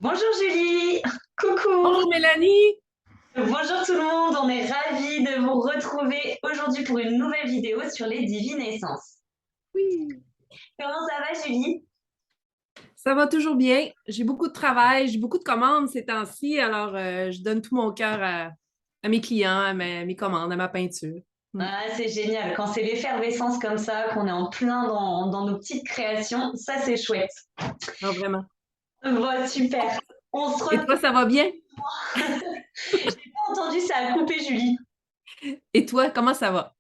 Bonjour Julie, coucou, Bonjour Mélanie! bonjour tout le monde, on est ravis de vous retrouver aujourd'hui pour une nouvelle vidéo sur les divines essences. Oui. Comment ça va Julie? Ça va toujours bien. J'ai beaucoup de travail, j'ai beaucoup de commandes ces temps-ci, alors je donne tout mon cœur à mes clients, à mes commandes, à ma peinture. Mm. Ah, c'est génial, quand c'est l'effervescence comme ça, qu'on est en plein dans nos petites créations, ça c'est chouette. Ah, vraiment. Bon, super, on se Et retrouve, toi, ça va bien? j'ai pas entendu, ça a coupé Julie. Et toi, comment ça va?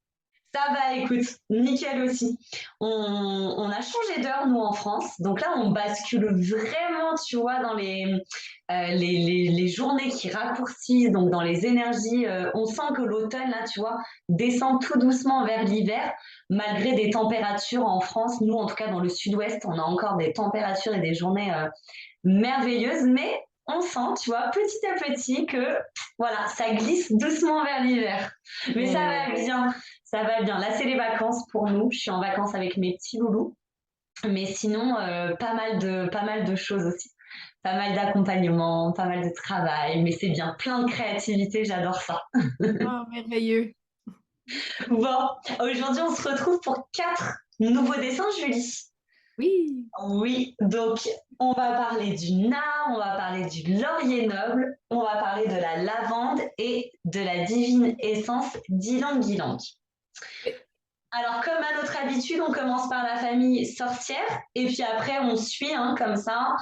Ça va, écoute, nickel aussi. On a changé d'heure, nous, en France. Donc là, on bascule vraiment, tu vois, dans les journées qui raccourcissent, donc dans les énergies. On sent que l'automne, là, tu vois, descend tout doucement vers l'hiver, malgré des températures en France. Nous, en tout cas, dans le sud-ouest, on a encore des températures et des journées merveilleuses. Mais on sent, tu vois, petit à petit que, voilà, ça glisse doucement vers l'hiver. Mais ça Euh, va bien. Ça va bien. Là, c'est les vacances pour nous. Je suis en vacances avec mes petits loulous. Mais sinon, pas mal de choses aussi. Pas mal d'accompagnement, pas mal de travail. Mais c'est bien. Plein de créativité. J'adore ça. Ah, merveilleux. Bon, aujourd'hui, on se retrouve pour 4 nouveaux dessins, Julie. Oui. Oui, donc on va parler du nard, on va parler du laurier noble, on va parler de la lavande et de la divine essence d'ylang ylang. Alors, comme à notre habitude, on commence par la famille sorcière et puis après, on suit comme ça,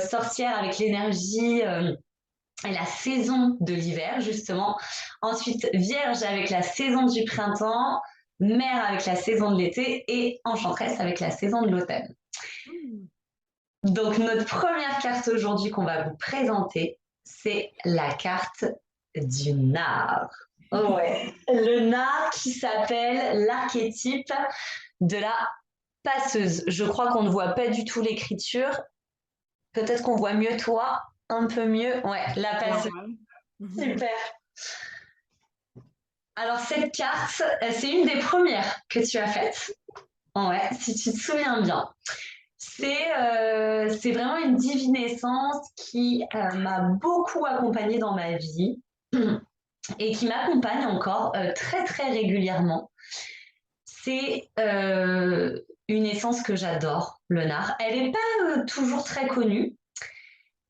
sorcière avec l'énergie et la saison de l'hiver, justement. Ensuite, vierge avec la saison du printemps, mère avec la saison de l'été et enchanteresse avec la saison de l'automne. Mm. Donc, notre première carte aujourd'hui qu'on va vous présenter, c'est la carte du nard. Ouais, le nard qui s'appelle l'archétype de la passeuse. Je crois qu'on ne voit pas du tout l'écriture. Peut-être qu'on voit mieux toi, un peu mieux. Ouais, la À passeuse. l'envers. Mhm. Super. Alors cette carte, c'est une des premières que tu as faites. Ouais, si tu te souviens bien. C'est vraiment une divinescence qui m'a beaucoup accompagnée dans ma vie et qui m'accompagne encore très très régulièrement. C'est une essence que j'adore, le nard. Elle n'est pas toujours très connue.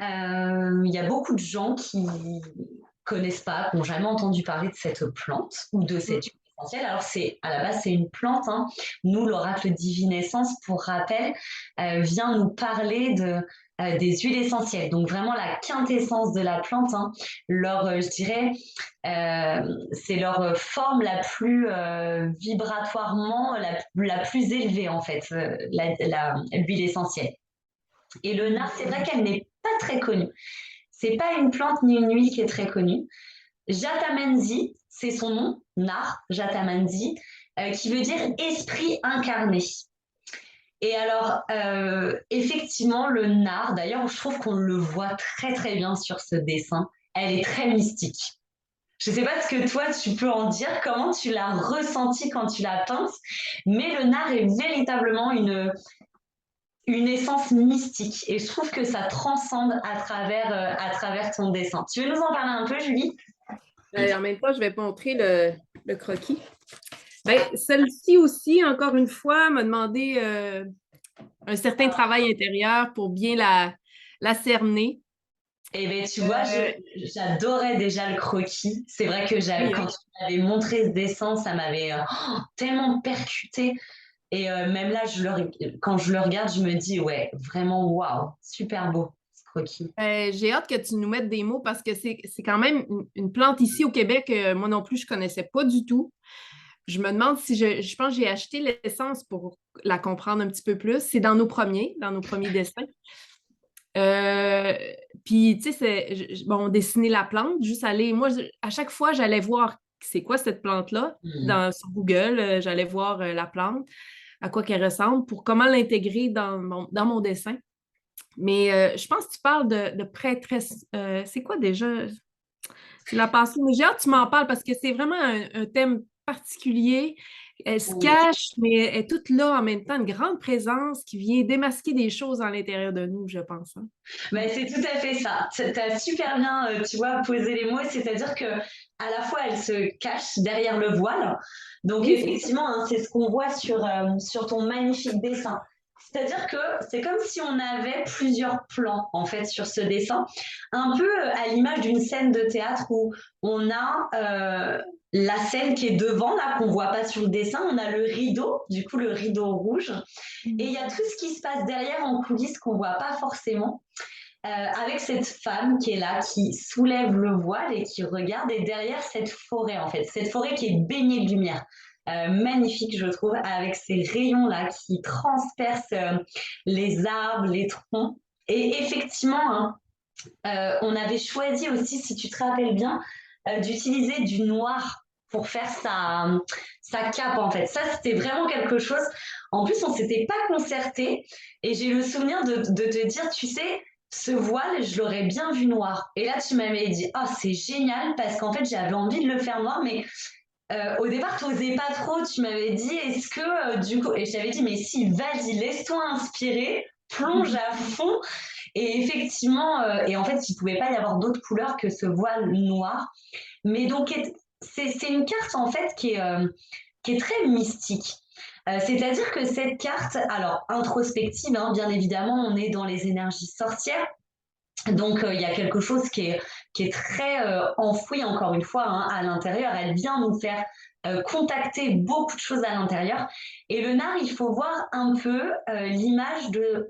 Il y a beaucoup de gens qui connaissent pas, qui n'ont jamais entendu parler de cette plante ou de cette huile essentielle. Alors c'est à la base c'est une plante. Nous l'oracle divinescence, pour rappel, vient nous parler des huiles essentielles. Donc vraiment la quintessence de la plante. Leur, je dirais, c'est leur forme la plus vibratoirement la plus élevée en fait, l'huile essentielle. Et le nard, c'est vrai qu'elle n'est pas très connue. C'est pas une plante ni une huile qui est très connue. Jatamanzi, c'est son nom, nard, Jatamanzi, qui veut dire esprit incarné. Et alors, effectivement, le nard, d'ailleurs, je trouve qu'on le voit très très bien sur ce dessin. Elle est très mystique. Je ne sais pas ce que toi tu peux en dire, comment tu l'as ressenti quand tu l'as peinte, mais le nard est véritablement une essence mystique et je trouve que ça transcende à travers ton dessin. Tu veux nous en parler un peu, Julie? En même temps, je vais te montrer le croquis. Ben, celle-ci aussi, encore une fois, m'a demandé un certain travail intérieur pour bien la cerner. Eh bien, tu vois, Euh, j'adorais déjà le croquis. C'est vrai que oui, quand hein. tu m'avais montré ce dessin, ça m'avait tellement percuté. Et même là, quand je le regarde, je me dis, ouais, vraiment, waouh, super beau, ce croquis. J'ai hâte que tu nous mettes des mots parce que c'est quand même une plante ici au Québec, moi non plus, je ne connaissais pas du tout. Je me demande si je pense que j'ai acheté l'essence pour la comprendre un petit peu plus. C'est dans nos premiers dessins. Euh, Puis, tu sais, bon, dessiner la plante, juste aller. Moi, à chaque fois, j'allais voir c'est quoi cette plante-là Mhm. sur Google. J'allais voir la plante, à quoi qu'elle ressemble, pour comment l'intégrer dans mon dessin. Mais je pense que tu parles de prêtresse. C'est quoi déjà? C'est la passion. Mais j'ai hâte que tu m'en parles parce que c'est vraiment un thème particulier. Elle se Oui. cache, mais elle est toute là en même temps, une grande présence qui vient démasquer des choses à l'intérieur de nous, je pense. Hein. Mais c'est tout à fait ça. Tu as super bien, tu vois, posé les mots, c'est-à-dire que à la fois elle se cache derrière le voile. Donc Oui, c'est ça. effectivement, hein, c'est ce qu'on voit sur ton magnifique dessin. C'est-à-dire que c'est comme si on avait plusieurs plans en fait sur ce dessin, un peu à l'image d'une scène de théâtre où on a la scène qui est devant là qu'on voit pas sur le dessin, on a le rideau, du coup le rideau rouge, et il y a tout ce qui se passe derrière en coulisses qu'on voit pas forcément avec cette femme qui est là, qui soulève le voile et qui regarde, et derrière cette forêt, en fait, cette forêt qui est baignée de lumière. Magnifique, je trouve, avec ces rayons-là qui transpercent les arbres, les troncs. Et effectivement, hein, on avait choisi aussi, si tu te rappelles bien, d'utiliser du noir pour faire sa cape, en fait. Ça, c'était vraiment quelque chose. En plus, on s'était pas concerté, et j'ai le souvenir de te dire, tu sais, ce voile, je l'aurais bien vu noir. Et là, tu m'avais dit, ah, c'est génial, parce qu'en fait, j'avais envie de le faire noir, mais au départ, tu n'osais pas trop. Tu m'avais dit, est-ce que du coup, et je t'avais dit, mais si, vas-y, laisse-toi inspirer, plonge à fond. Et effectivement, et en fait, il ne pouvait pas y avoir d'autre couleur que ce voile noir. Mais donc, c'est une carte en fait qui est très mystique. C'est-à-dire que cette carte, alors introspective, hein, bien évidemment, on est dans les énergies sorcières. Donc, il y a quelque chose qui est très enfoui, encore une fois, hein, à l'intérieur. Elle vient nous faire contacter beaucoup de choses à l'intérieur. Et le nard, il faut voir un peu l'image de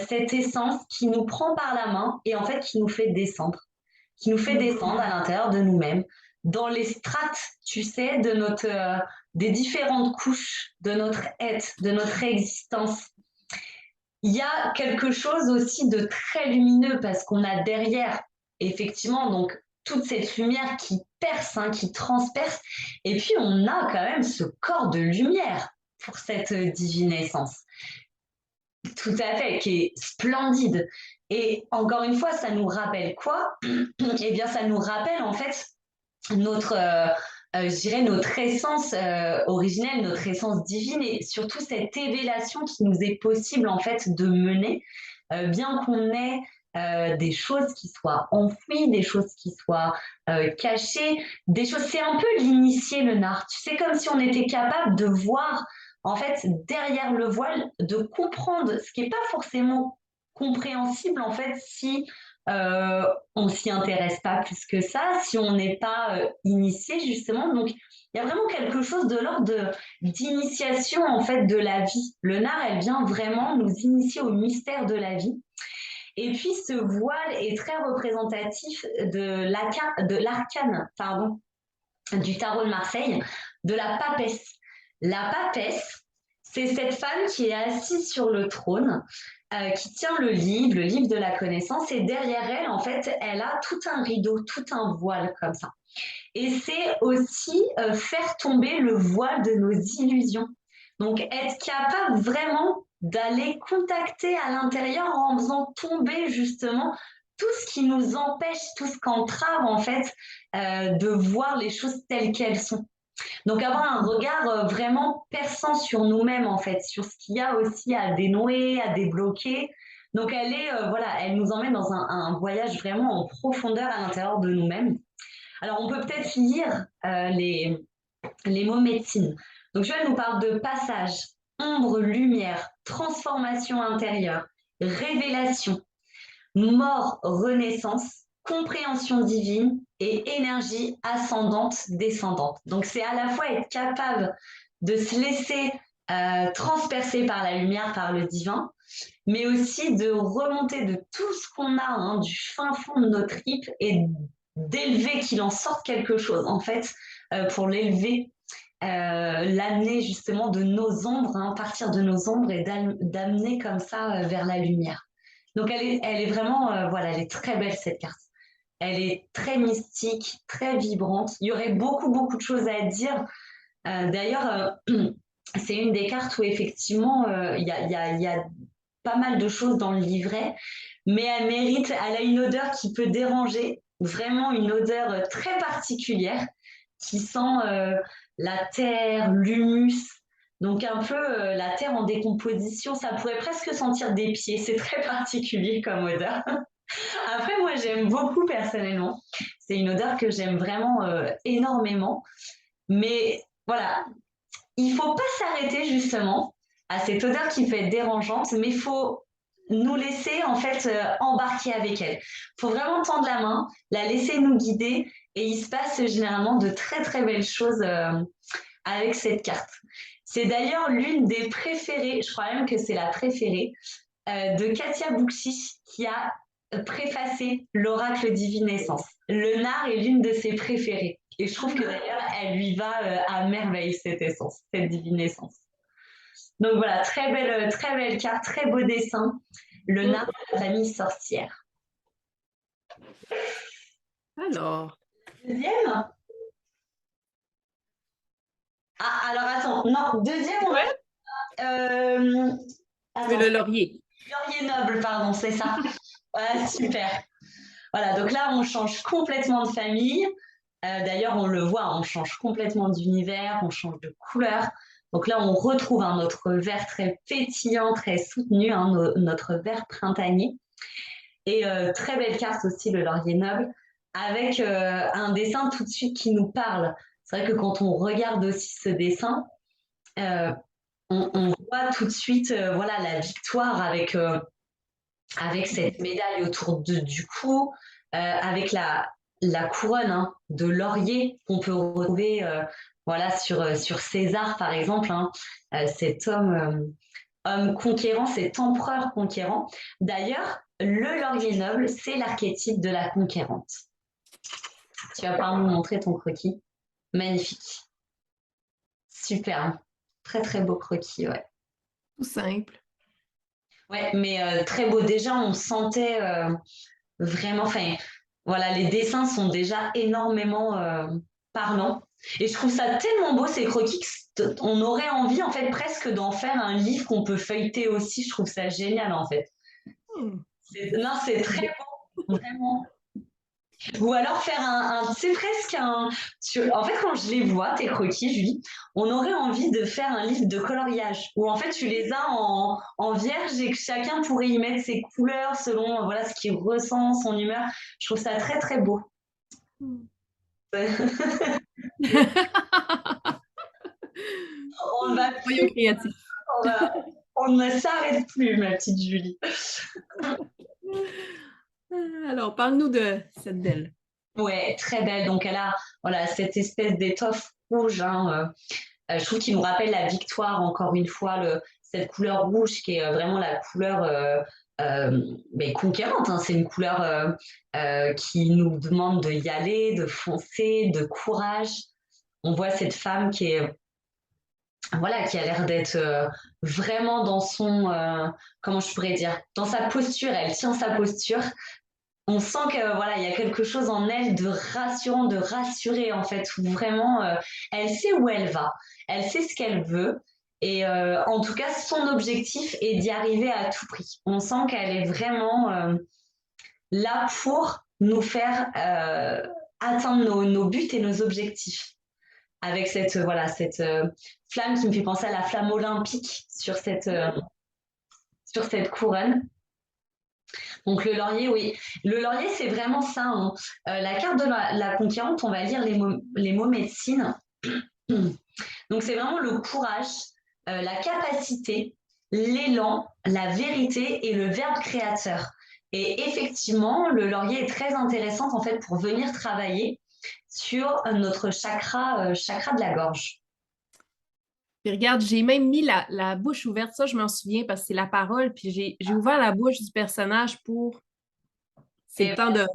cette essence qui nous prend par la main et en fait qui nous fait descendre à l'intérieur de nous-mêmes, dans les strates, tu sais, des différentes couches de notre être, de notre existence. Il y a quelque chose aussi de très lumineux parce qu'on a derrière, effectivement, donc toute cette lumière qui perce, hein, qui transperce. Et puis, on a quand même ce corps de lumière pour cette divine essence. Tout à fait, qui est splendide. Et encore une fois, ça nous rappelle quoi? Eh bien, ça nous rappelle en fait notre, je dirais, notre essence originelle, notre essence divine et surtout cette élévation qui nous est possible en fait de mener, bien qu'on ait des choses qui soient enfouies, des choses qui soient cachées, des choses. C'est un peu l'initié le nard. Tu sais, comme si on était capable de voir en fait derrière le voile, de comprendre ce qui n'est pas forcément compréhensible en fait si on s'y intéresse pas plus que ça, si on n'est pas initié justement. Donc, il y a vraiment quelque chose de l'ordre d'initiation en fait de la vie. Le nard, elle vient vraiment nous initier au mystère de la vie. Et puis, ce voile est très représentatif de l'arcane, pardon, du tarot de Marseille, de la papesse. La papesse, c'est cette femme qui est assise sur le trône, qui tient le livre de la connaissance, et derrière elle, en fait, elle a tout un rideau, tout un voile comme ça. Et c'est aussi faire tomber le voile de nos illusions. Donc, être capable vraiment d'aller contacter à l'intérieur en faisant tomber justement tout ce qui nous empêche, tout ce qu'entrave en fait de voir les choses telles qu'elles sont. Donc avoir un regard vraiment perçant sur nous-mêmes en fait, sur ce qu'il y a aussi à dénouer, à débloquer. Donc elle est voilà, elle nous emmène dans un voyage vraiment en profondeur à l'intérieur de nous-mêmes. Alors on peut peut-être lire les mots médecine. Donc Joël nous parle de passage, ombre, lumière, transformation intérieure, révélation, mort, renaissance, compréhension divine et énergie ascendante, descendante. Donc c'est à la fois être capable de se laisser transpercer par la lumière, par le divin, mais aussi de remonter de tout ce qu'on a, hein, du fin fond de notre tripes et d'élever, qu'il en sorte quelque chose, en fait, pour l'élever, l'amener justement de nos ombres, hein, partir de nos ombres et d'amener comme ça vers la lumière. Donc elle est vraiment, voilà, elle est très belle cette carte. Elle est très mystique, très vibrante. Il y aurait beaucoup, beaucoup de choses à dire. D'ailleurs, c'est une des cartes où effectivement, il y a pas mal de choses dans le livret, mais elle a une odeur qui peut déranger, vraiment une odeur très particulière, qui sent la terre, l'humus. Donc un peu la terre en décomposition, ça pourrait presque sentir des pieds. C'est très particulier comme odeur. Après, moi, j'aime beaucoup personnellement. C'est une odeur que j'aime vraiment énormément. Mais voilà, il faut pas s'arrêter justement à cette odeur qui peut être dérangeante, mais il faut nous laisser en fait embarquer avec elle. Il faut vraiment tendre la main, la laisser nous guider et il se passe généralement de très très belles choses avec cette carte. C'est d'ailleurs l'une des préférées, je crois même que c'est la préférée, de Katia Boukchich qui a préfacé l'oracle divinescence. Le nard est l'une de ses préférées. Et je trouve que d'ailleurs, elle lui va à merveille, cette essence, cette divinescence. Donc voilà, très belle carte, très beau dessin. Le nard de la famille sorcière. Alors. Deuxième. Ah, alors attends, non, deuxième, on va. Le laurier. Laurier noble, pardon, c'est ça. Voilà, super. Voilà, donc là, on change complètement de famille. D'ailleurs, on le voit, on change complètement d'univers, on change de couleur. Donc là, on retrouve notre vert très pétillant, très soutenu, notre vert printanier. Et très belle carte aussi, le laurier noble, avec un dessin tout de suite qui nous parle. C'est vrai que quand on regarde aussi ce dessin, on voit tout de suite voilà, la victoire avec cette médaille autour du cou, avec la couronne de laurier qu'on peut retrouver voilà, sur César, par exemple, cet homme conquérant, cet empereur conquérant. D'ailleurs, le laurier noble, c'est l'archétype de la conquérante. Tu vas pouvoir nous montrer ton croquis. Magnifique. Superbe. Très, très beau croquis, ouais. Tout simple. Ouais, mais très beau. Déjà, on sentait vraiment, enfin, voilà, les dessins sont déjà énormément parlants. Et je trouve ça tellement beau, ces croquis, on aurait envie, en fait, presque d'en faire un livre qu'on peut feuilleter aussi. Je trouve ça génial, en fait. Non, c'est très beau, vraiment. Ou alors faire c'est presque un. En fait, quand je les vois, tes croquis, Julie, on aurait envie de faire un livre de coloriage où en fait tu les as en vierge et que chacun pourrait y mettre ses couleurs selon voilà ce qu'il ressent, son humeur. Je trouve ça très très beau. On va Soyons créatifs. on ne s'arrête plus, ma petite Julie. Alors, parle-nous de cette belle. Ouais, très belle. Donc elle a voilà cette espèce d'étoffe rouge. Je trouve qu'il nous rappelle la victoire encore une fois, cette couleur rouge qui est vraiment la couleur mais conquérante. C'est une couleur qui nous demande de y aller, de foncer, de courage. On voit cette femme qui est voilà, qui a l'air d'être vraiment dans son comment je pourrais dire, dans sa posture. Elle tient sa posture. On sent que voilà, il y a quelque chose en elle de rassurant, de rassurer en fait, où vraiment elle sait où elle va, elle sait ce qu'elle veut et en tout cas son objectif est d'y arriver à tout prix. On sent qu'elle est vraiment là pour nous faire atteindre nos buts et nos objectifs. Avec cette voilà cette flamme qui me fait penser à la flamme olympique sur cette couronne. Donc le laurier, oui. Le laurier, c'est vraiment ça. La carte de la conquérante, on va lire les mots médecine. Donc c'est vraiment le courage, la capacité, l'élan, la vérité et le verbe créateur. Et effectivement, le laurier est très intéressant en fait pour venir travailler sur notre chakra de la gorge. Puis regarde, j'ai même mis la bouche ouverte, ça je m'en souviens parce que c'est la parole, puis j'ai ouvert la bouche du personnage pour... C'est le temps de...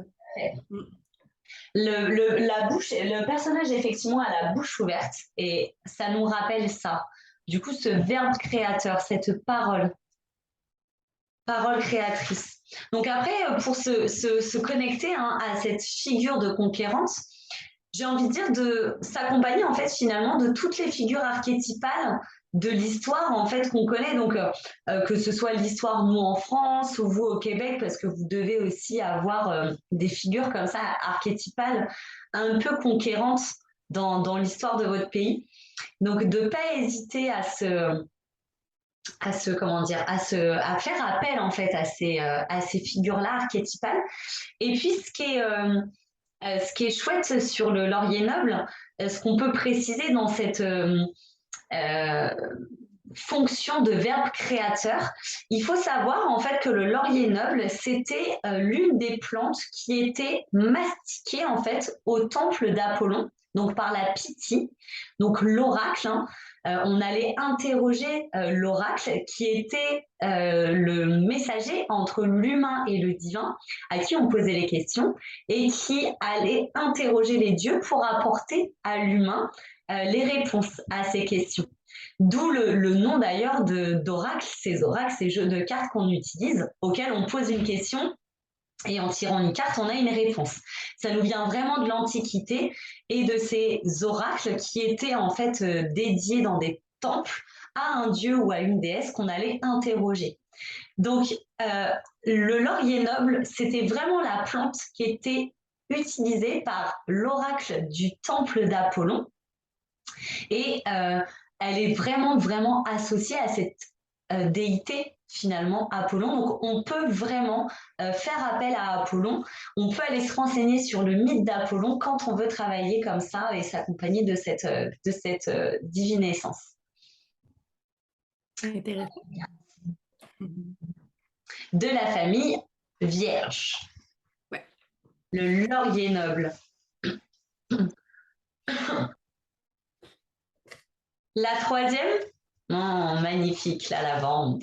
La bouche, le personnage effectivement a la bouche ouverte et ça nous rappelle ça. Du coup, ce verbe créateur, cette parole créatrice. Donc après, pour se connecter à cette figure de conquérante, j'ai envie de dire de s'accompagner en fait finalement de toutes les figures archétypales de l'histoire en fait qu'on connaît, donc que ce soit l'histoire nous en France ou vous au Québec, parce que vous devez aussi avoir des figures comme ça archétypales un peu conquérantes dans l'histoire de votre pays. Donc, de ne pas hésiter comment dire, à faire appel en fait à ces figures-là archétypales. Et puis, ce qui est chouette sur le laurier noble, ce qu'on peut préciser dans cette euh, fonction de verbe créateur, il faut savoir en fait que le laurier noble, c'était l'une des plantes qui était mastiquée en fait au temple d'Apollon, donc par la Pythie, donc l'oracle. Hein. On allait interroger l'oracle qui était le messager entre l'humain et le divin, à qui on posait les questions et qui allait interroger les dieux pour apporter à l'humain les réponses à ces questions. D'où le nom d'ailleurs d'oracle, ces jeux de cartes qu'on utilise, auxquels on pose une question et en tirant une carte, on a une réponse. Ça nous vient vraiment de l'Antiquité et de ces oracles qui étaient en fait dédiés dans des temples à un dieu ou à une déesse qu'on allait interroger. Donc, le laurier noble, c'était vraiment la plante qui était utilisée par l'oracle du temple d'Apollon. Et elle est vraiment, vraiment associée à cette déité finalement Apollon. Donc on peut vraiment faire appel à Apollon. On peut aller se renseigner sur le mythe d'Apollon quand on veut travailler comme ça et s'accompagner de cette divine essence. Intéressant. De la famille Vierge. Ouais. Le laurier noble. La troisième, oh, magnifique, la lavande.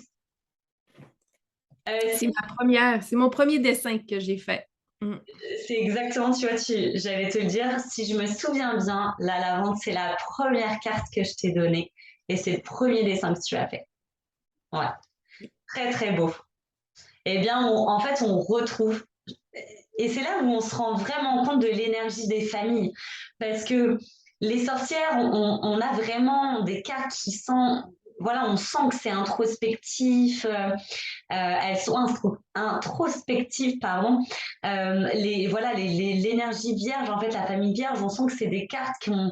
C'est mon premier dessin que j'ai fait. C'est exactement, tu vois, j'allais te le dire, si je me souviens bien, la lavande, c'est la première carte que je t'ai donnée et c'est le premier dessin que tu as fait. Ouais, très très beau. Eh bien, en fait, on retrouve, et c'est là où on se rend vraiment compte de l'énergie des familles, parce que les sorcières, on a vraiment des cartes qui sont, voilà, on sent que c'est introspectif, elles sont introspectives, pardon. L'énergie vierge, en fait, la famille vierge, on sent que c'est des cartes qui ont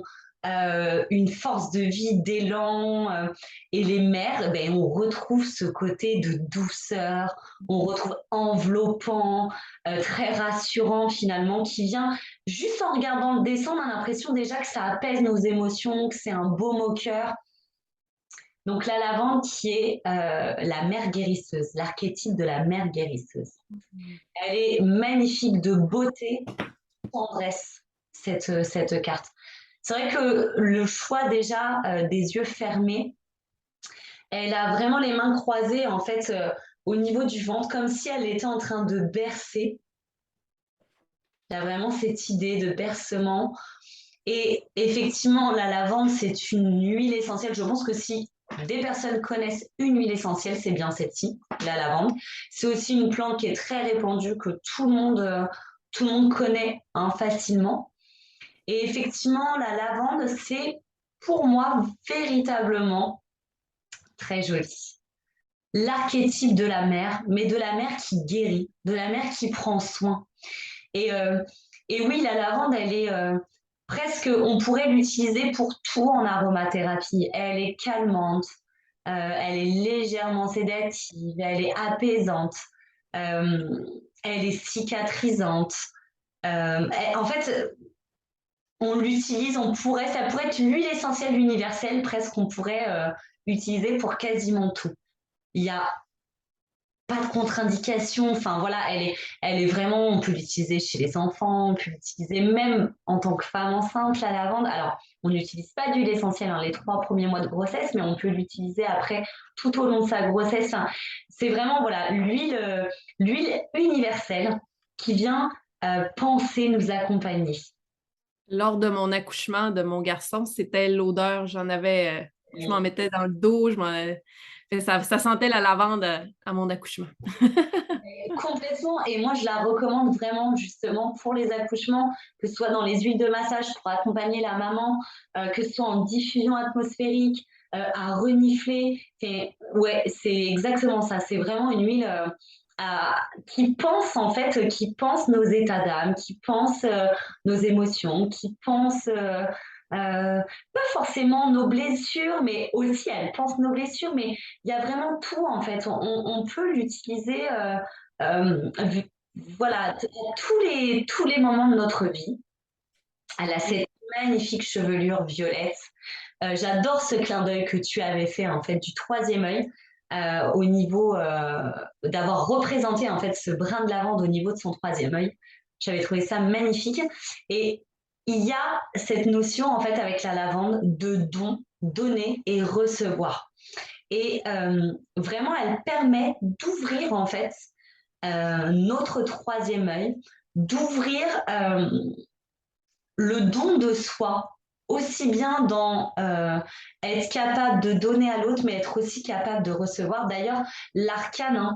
une force de vie, d'élan. Et les mères, ben, on retrouve ce côté de douceur, on retrouve enveloppant, très rassurant finalement, qui vient juste en regardant le dessin, on a l'impression déjà que ça apaise nos émotions, que c'est un baume au cœur. Donc la lavande qui est la mère guérisseuse, l'archétype de la mère guérisseuse. Elle est magnifique de beauté, de tendresse, cette carte. C'est vrai que le choix déjà des yeux fermés, elle a vraiment les mains croisées en fait au niveau du ventre, comme si elle était en train de bercer. Il y a vraiment cette idée de bercement. Et effectivement, la lavande, c'est une huile essentielle. Je pense que si des personnes connaissent une huile essentielle, c'est bien celle-ci, la lavande. C'est aussi une plante qui est très répandue, que tout le monde connaît hein, facilement. Et effectivement, la lavande, c'est pour moi véritablement très joli. L'archétype de la mère, mais de la mère qui guérit, de la mère qui prend soin. Et, euh, et oui, la lavande, elle est presque, on pourrait l'utiliser pour tout en aromathérapie. Elle est calmante, elle est légèrement sédative, elle est apaisante, elle est cicatrisante. En fait, on l'utilise, ça pourrait être l'huile essentielle universelle, presque, qu'on pourrait utiliser pour quasiment tout. Il y a pas de contre-indication. Enfin voilà, elle est vraiment, on peut l'utiliser chez les enfants, on peut l'utiliser même en tant que femme enceinte, la lavande. Alors, on n'utilise pas d'huile essentielle les 3 premiers mois de grossesse, mais on peut l'utiliser après tout au long de sa grossesse. Enfin, c'est vraiment voilà l'huile universelle qui vient penser, nous accompagner. Lors de mon accouchement de mon garçon, c'était l'odeur. Je m'en mettais dans le dos, ça sentait la lavande à mon accouchement. Complètement. Et moi, je la recommande vraiment justement pour les accouchements, que ce soit dans les huiles de massage pour accompagner la maman, que ce soit en diffusion atmosphérique, à renifler. Ouais, c'est exactement ça. C'est vraiment une huile qui pense en fait, qui pense nos états d'âme, qui pense nos émotions, qui pense pas forcément nos blessures, mais aussi elle pense nos blessures, mais il y a vraiment tout en fait. On peut l'utiliser voilà, à tous les moments de notre vie. Elle a cette magnifique chevelure violette. J'adore ce clin d'œil que tu avais fait en fait du troisième œil au niveau d'avoir représenté en fait ce brin de lavande au niveau de son troisième œil. J'avais trouvé ça magnifique. Et il y a cette notion en fait avec la lavande de don, donner et recevoir. Et vraiment, elle permet d'ouvrir en fait notre troisième œil, d'ouvrir le don de soi, aussi bien dans être capable de donner à l'autre, mais être aussi capable de recevoir. D'ailleurs, l'arcane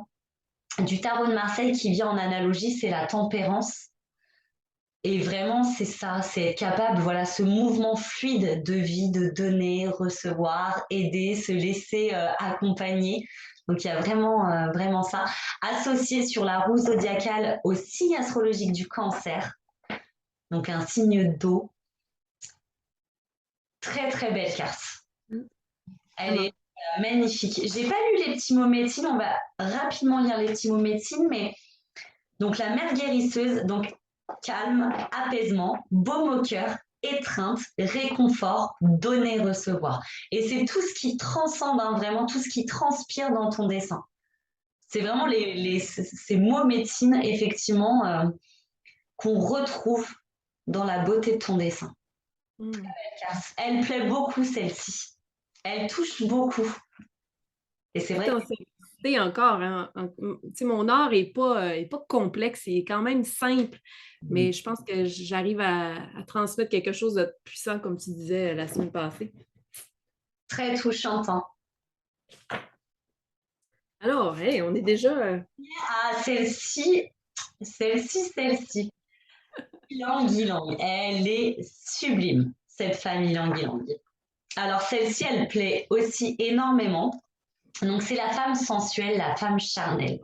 du tarot de Marseille qui vient en analogie, c'est la tempérance. Et vraiment, c'est ça, c'est être capable, voilà, ce mouvement fluide de vie, de donner, recevoir, aider, se laisser accompagner. Donc, il y a vraiment, vraiment ça. Associé sur la roue zodiacale au signe astrologique du Cancer, donc un signe d'eau. Très, très belle carte. Elle est magnifique. J'ai pas lu les petits mots médecine, on va rapidement lire les petits mots médecine, mais donc la mère guérisseuse, donc calme, apaisement, baume au cœur, étreinte, réconfort, donner, recevoir. Et c'est tout ce qui transcende, vraiment tout ce qui transpire dans ton dessin. C'est vraiment ces mots médecine, effectivement, qu'on retrouve dans la beauté de ton dessin. Elle plaît beaucoup, celle-ci. Elle touche beaucoup. Et c'est vrai. C'est encore, hein, mon art n'est pas complexe, il est quand même simple, mais je pense que j'arrive à transmettre quelque chose de puissant, comme tu disais la semaine passée. Très touchante. Hein. Alors, hey, on est déjà... Ah, celle-ci. Ylang Ylang, elle est sublime, cette femme Ylang Ylang. Alors, celle-ci, elle plaît aussi énormément. Donc, c'est la femme sensuelle, la femme charnelle.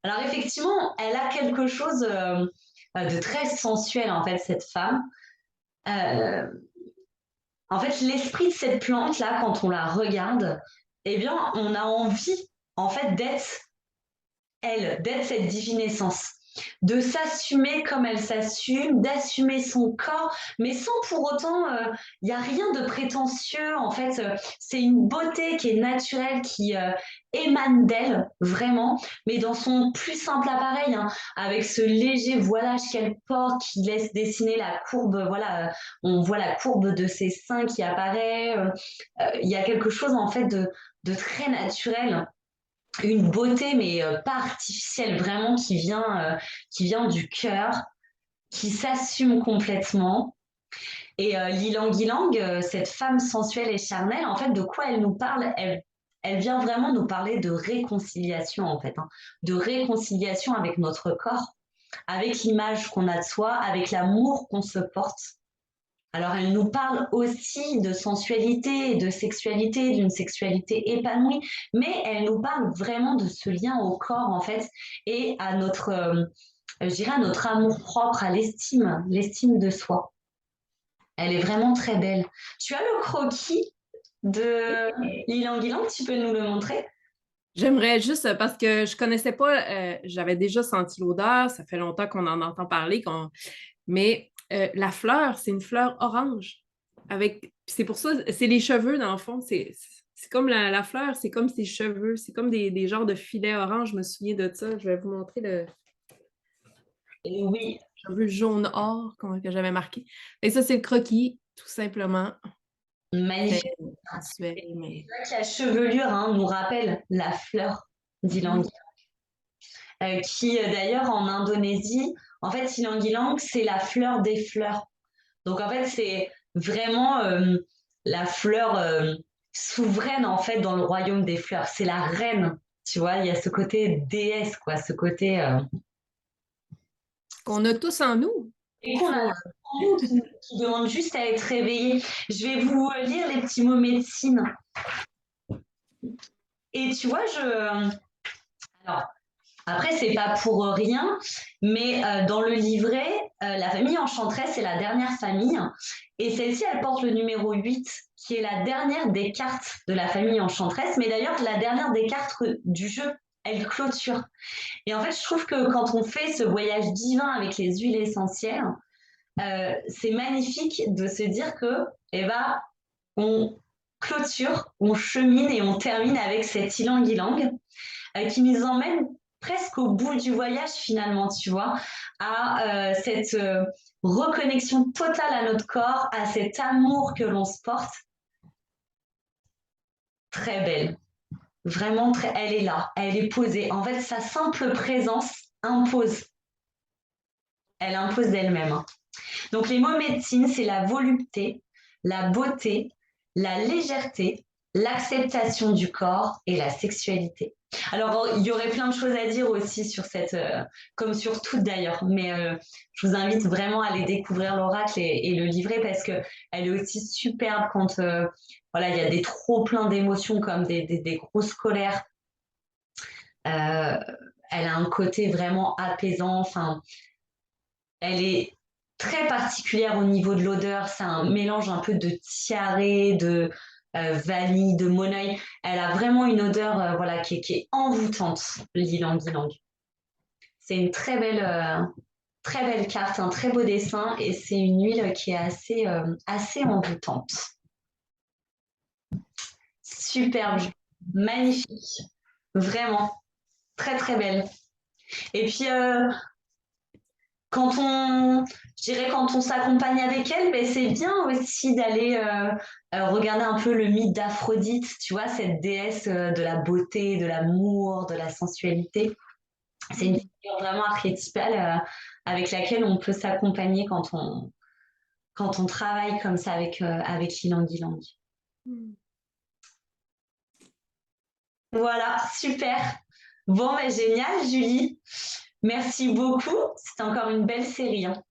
Alors, effectivement, elle a quelque chose de très sensuel, en fait, cette femme. En fait, l'esprit de cette plante-là, quand on la regarde, eh bien, on a envie, en fait, d'être elle, d'être cette divine essence, de s'assumer comme elle s'assume, d'assumer son corps, mais sans pour autant, il n'y a rien de prétentieux. En fait, c'est une beauté qui est naturelle, qui émane d'elle, vraiment, mais dans son plus simple appareil, hein, avec ce léger voilage qu'elle porte, qui laisse dessiner la courbe, voilà, on voit la courbe de ses seins qui apparaît. Il y a quelque chose, en fait, de très naturel, une beauté, mais pas artificielle, vraiment qui vient du cœur, qui s'assume complètement. Et l'Ilang Ilang, cette femme sensuelle et charnelle, en fait, de quoi elle nous parle? Elle vient vraiment nous parler de réconciliation, en fait, hein, de réconciliation avec notre corps, avec l'image qu'on a de soi, avec l'amour qu'on se porte. Alors, elle nous parle aussi de sensualité, de sexualité, d'une sexualité épanouie, mais elle nous parle vraiment de ce lien au corps, en fait, et à je dirais, à notre amour propre, à l'estime de soi. Elle est vraiment très belle. Tu as le croquis de l'Ilang Ilang, tu peux nous le montrer? J'aimerais juste, parce que je connaissais pas, j'avais déjà senti l'odeur, ça fait longtemps qu'on en entend parler, mais la fleur, c'est une fleur orange. C'est pour ça, c'est les cheveux, dans le fond. C'est comme la fleur, c'est comme ses cheveux. C'est comme des genres de filets orange. Je me souviens de ça. Je vais vous montrer le Et oui. cheveu jaune or que j'avais marqué. Et ça, c'est le croquis, tout simplement. Magnifique. Sensuel, mais... C'est vrai que la chevelure nous rappelle la fleur d'Ilang Ilang. Qui d'ailleurs en Indonésie, en fait, Ilang Ilang, c'est la fleur des fleurs. Donc en fait, c'est vraiment la fleur souveraine en fait dans le royaume des fleurs. C'est la reine, tu vois. Il y a ce côté déesse, quoi, ce côté Qu'on a tous en nous. et qu'on a en nous qui demande juste à être réveillé. Je vais vous lire les petits mots médecine. Et tu vois, alors Après, c'est pas pour rien, mais dans le livret, la famille Enchanteresse est la dernière famille. Et celle-ci, elle porte le numéro 8, qui est la dernière des cartes de la famille Enchanteresse, mais d'ailleurs la dernière des cartes du jeu. Elle clôture. Et en fait, je trouve que quand on fait ce voyage divin avec les huiles essentielles, c'est magnifique de se dire que, eh ben, on clôture, on chemine et on termine avec cette ylang-ylang qui nous emmène presque au bout du voyage finalement, tu vois, à cette reconnexion totale à notre corps, à cet amour que l'on se porte. Très belle. Vraiment, elle est là, elle est posée. En fait, sa simple présence impose. Elle impose d'elle-même. Hein. Donc, les mots médecine, c'est la volupté, la beauté, la légèreté, l'acceptation du corps et la sexualité. Alors, il y aurait plein de choses à dire aussi sur cette, comme sur toutes d'ailleurs, mais je vous invite vraiment à aller découvrir l'oracle et le livret parce que elle est aussi superbe quand voilà, il y a des trop plein d'émotions comme des grosses colères. Elle a un côté vraiment apaisant. Enfin, elle est très particulière au niveau de l'odeur. C'est un mélange un peu de tiare, de vanille, de monoeil. Elle a vraiment une odeur voilà, qui est envoûtante, l'ylang-ylang. C'est une très belle carte, un très beau dessin et c'est une huile qui est assez envoûtante. Superbe, magnifique, vraiment, très très belle. Et puis, quand on s'accompagne avec elle, ben c'est bien aussi d'aller regarder un peu le mythe d'Aphrodite, tu vois, cette déesse de la beauté, de l'amour, de la sensualité. C'est une figure vraiment archétypale avec laquelle on peut s'accompagner quand on travaille comme ça avec l'ylang-ylang. Voilà, super. Bon, ben, génial, Julie. Merci beaucoup. C'était encore une belle série. Hein.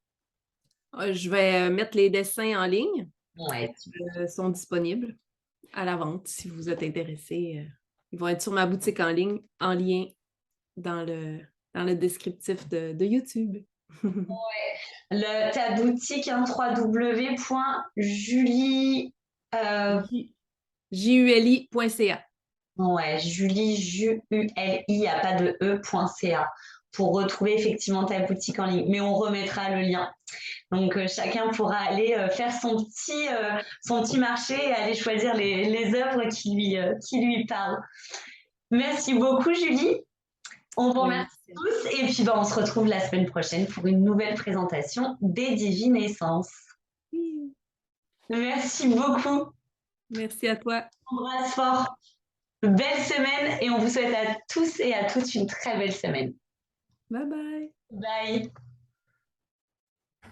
Je vais mettre les dessins en ligne. Ouais. Sont disponibles à la vente si vous êtes intéressé. Ils vont être sur ma boutique en ligne, en lien dans le descriptif de YouTube. Ta boutique, hein, www.julie... juli.ca. Ouais, Julie, J-U-L-I, il n'y a pas de E.ca pour retrouver effectivement ta boutique en ligne. Mais on remettra le lien. Donc, chacun pourra aller faire son petit marché et aller choisir les œuvres qui lui parlent. Merci beaucoup, Julie. On vous remercie tous et puis on se retrouve la semaine prochaine pour une nouvelle présentation des Divines Essences. Merci beaucoup. Merci à toi. Embrasse fort. Belle semaine et on vous souhaite à tous et à toutes une très belle semaine. Bye bye. Bye.